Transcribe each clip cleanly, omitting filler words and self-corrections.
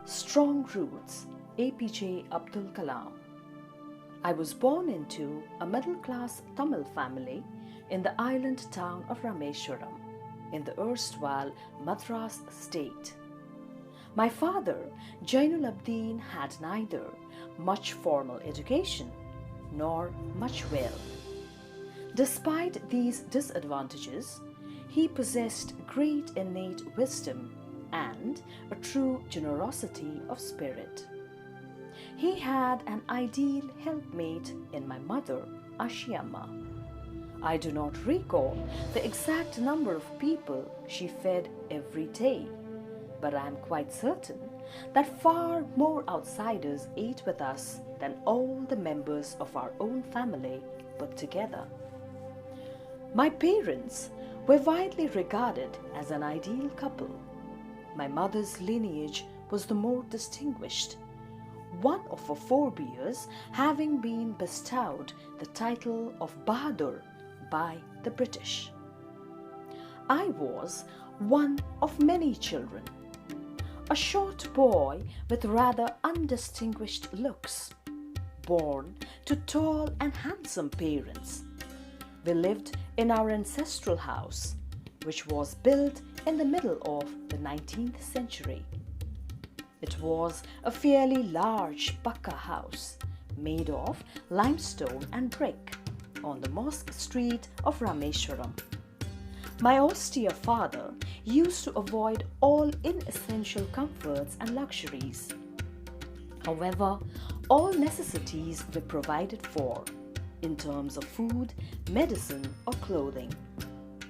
Strong Roots, APJ Abdul Kalam. I was born into a middle-class Tamil family in the island town of Rameshwaram in the erstwhile Madras state. My father, Jainul Abdin, had neither much formal education nor much wealth. Despite these disadvantages, he possessed great innate wisdom and a true generosity of spirit. He had an ideal helpmate in my mother, Ashiamma. I do not recall the exact number of people she fed every day, but I am quite certain that far more outsiders ate with us than all the members of our own family put together. My parents were widely regarded as an ideal couple. My mother's lineage was the more distinguished, one of her forebears having been bestowed the title of Bahadur by the British. I was one of many children, a short boy with rather undistinguished looks, born to tall and handsome parents. We lived in our ancestral house, which was built in the middle of the 19th century. It was a fairly large Pakka house made of limestone and brick on the Mosque Street of Rameshwaram. My austere father used to avoid all inessential comforts and luxuries. However, all necessities were provided for in terms of food, medicine, or clothing.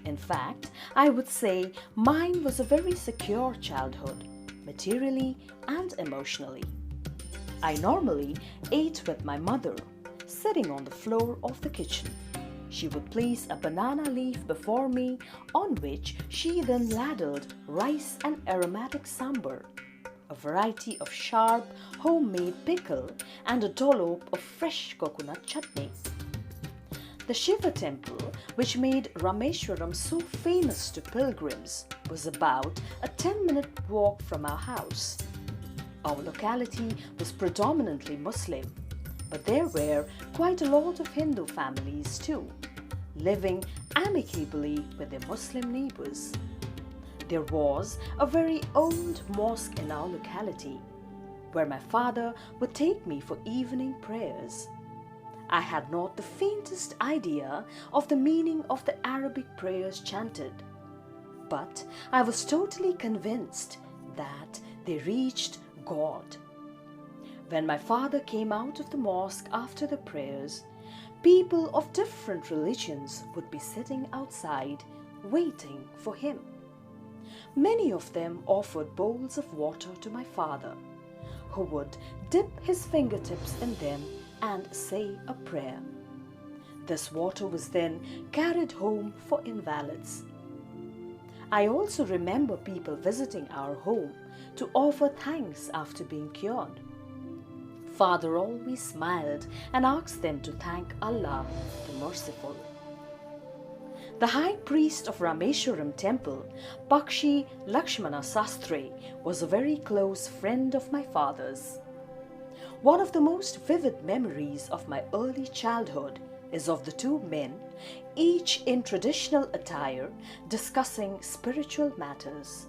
In fact, I would say mine was a very secure childhood, materially and emotionally. I normally ate with my mother, sitting on the floor of the kitchen. She would place a banana leaf before me, on which she then ladled rice and aromatic sambar, a variety of sharp homemade pickle, and a dollop of fresh coconut chutney. The Shiva temple, which made Rameshwaram so famous to pilgrims, was about a 10-minute walk from our house. Our locality was predominantly Muslim, but there were quite a lot of Hindu families too, living amicably with their Muslim neighbors. There was a very old mosque in our locality, where my father would take me for evening prayers. I had not the faintest idea of the meaning of the Arabic prayers chanted, but I was totally convinced that they reached God. When my father came out of the mosque after the prayers, people of different religions would be sitting outside waiting for him. Many of them offered bowls of water to my father, who would dip his fingertips in them and say a prayer. This water was then carried home for invalids. I also remember people visiting our home to offer thanks after being cured. Father always smiled and asked them to thank Allah, the Merciful. The high priest of Rameshwaram temple, Pakshi Lakshmana Sastri, was a very close friend of my father's. One of the most vivid memories of my early childhood is of the two men, each in traditional attire, discussing spiritual matters.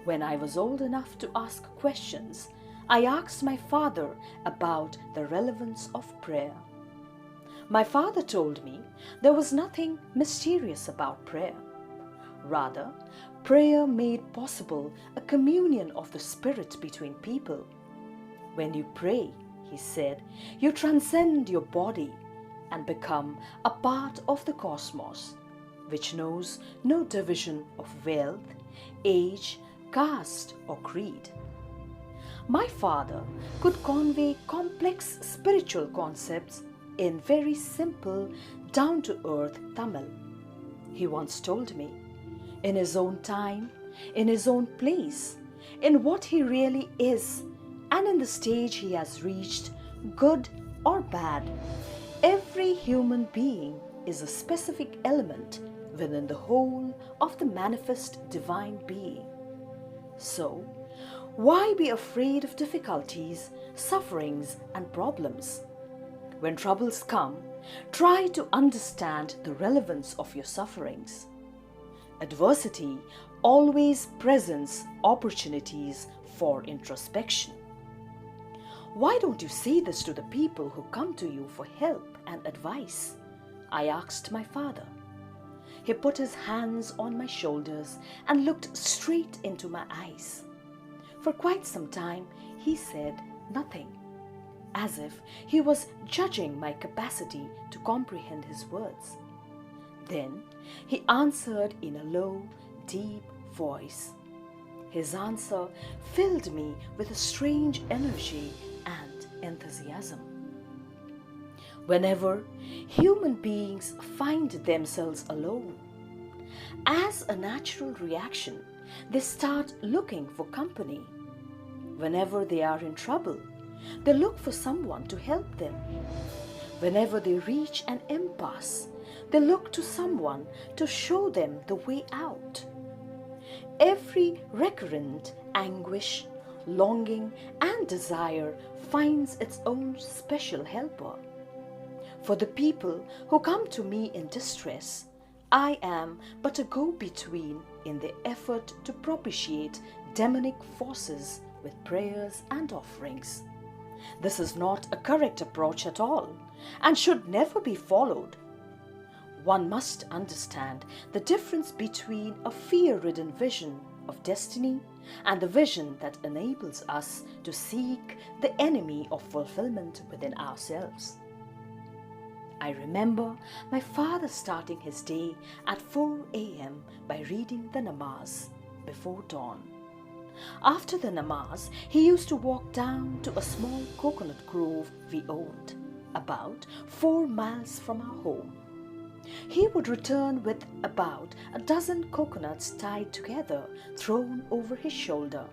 When I was old enough to ask questions, I asked my father about the relevance of prayer. My father told me there was nothing mysterious about prayer. Rather, prayer made possible a communion of the spirit between people. When you pray, he said, you transcend your body and become a part of the cosmos, which knows no division of wealth, age, caste, or creed. My father could convey complex spiritual concepts in very simple, down-to-earth Tamil. He once told me, in his own time, in his own place, in what he really is, and in the stage he has reached, good or bad, every human being is a specific element within the whole of the manifest divine being. So, Why be afraid of difficulties, sufferings, and problems? When troubles come, try to understand the relevance of your sufferings. Adversity always presents opportunities for introspection. Why don't you say this to the people who come to you for help and advice? I asked my father. He put his hands on my shoulders and looked straight into my eyes. For quite some time, he said nothing, as if he was judging my capacity to comprehend his words. Then he answered in a low, deep voice. His answer filled me with a strange energy and enthusiasm. Whenever human beings find themselves alone, as a natural reaction, they start looking for company. Whenever they are in trouble, they look for someone to help them. Whenever they reach an impasse, they look to someone to show them the way out. Every recurrent anguish, longing, and desire finds its own special helper. For the people who come to me in distress, I am but a go-between in the effort to propitiate demonic forces with prayers and offerings. This is not a correct approach at all and should never be followed. One must understand the difference between a fear-ridden vision of destiny and the vision that enables us to seek the enemy of fulfillment within ourselves. I remember my father starting his day at 4 a.m. by reading the namaz before dawn. After the namaz, he used to walk down to a small coconut grove we owned, about 4 miles from our home. He would return with about a dozen coconuts tied together, thrown over his shoulder,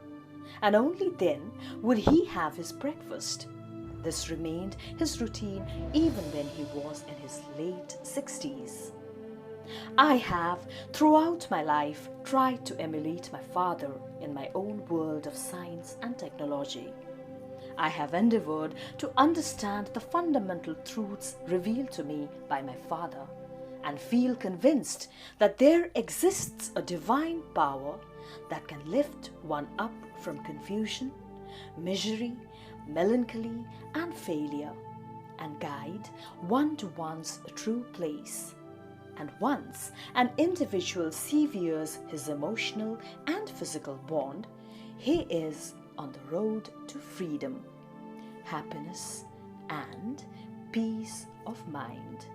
and only then would he have his breakfast. This remained his routine even when he was in his late 60s. I have, throughout my life, tried to emulate my father in my own world of science and technology. I have endeavored to understand the fundamental truths revealed to me by my father and feel convinced that there exists a divine power that can lift one up from confusion, misery, melancholy, and failure, and guide one to one's true place. And once an individual severes his emotional and physical bond, he is on the road to freedom, happiness, and peace of mind.